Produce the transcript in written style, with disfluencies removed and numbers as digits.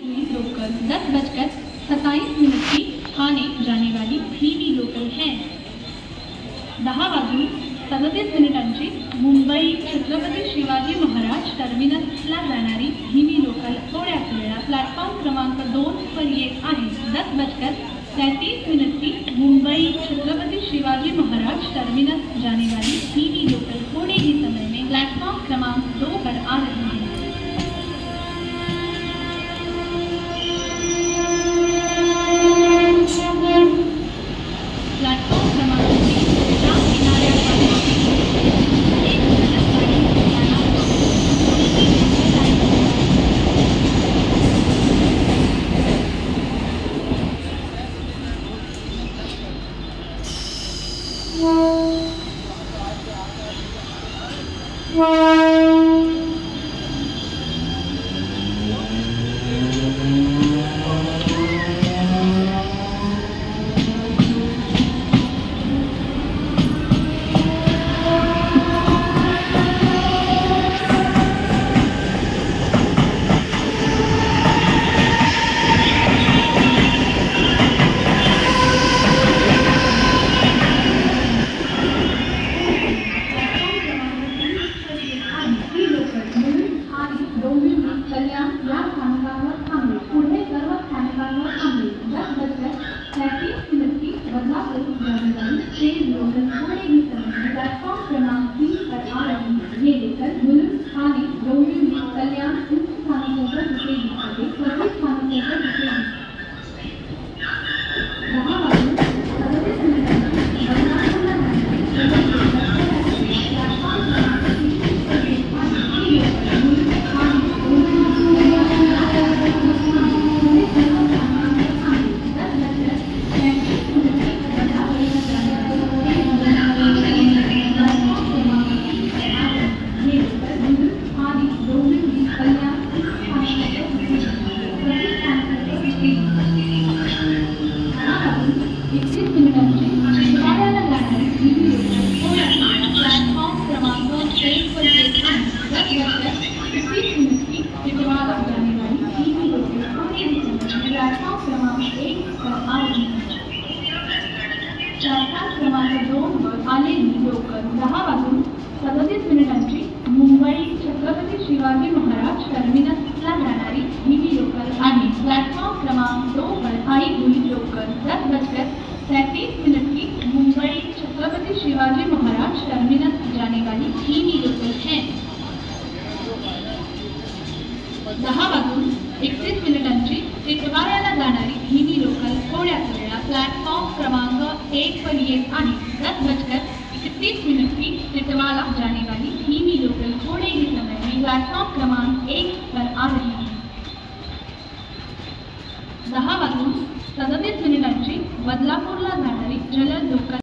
Local 10:27 की आने जाने वाली धीमी लोकल है। 10:37 मुंबई छत्रपती शिवाजी महाराज टर्मिनसला जाणारी धीमी लोकल थोड्याच वेळा प्लॅटफॉर्म क्रमांक 2 पर येत आहे। 10:33 मुंबई छत्रपति शिवाजी महाराज टर्मिनस जाने वाली धीमी लोकल थोड़े ही समय में प्लेटफॉर्म क्रमांक 2 पर आ रही है। प्लेटफॉर्म क्रमांक 3 चार किनाऱ्यापासून एक जलद गाड़ी जाना मुंबई छत्रपति शिवाजी महाराज टर्मिनसला जाणारी धीमी लोकल आणि प्लॅटफॉर्म क्रमांक 2 पर आई हुई लोकल 10:33 की मुंबई छत्रपति शिवाजी महाराज टर्मिनस जाने वाली धीमी लोकल है। 10:31 टिटवाळ्याला जाणारी धीमी लोकल थोड्याच वेळा प्लॅटफॉर्म क्रमांक 1 पर येत आहे। 10:31 की टिटवाला जाने वाली धीमी लोकल थोड़े ही समय में प्लेटफॉर्म क्रमांक 1 पर आ रही है। 10:37 बदलापूरला जाणारी जलद लोकल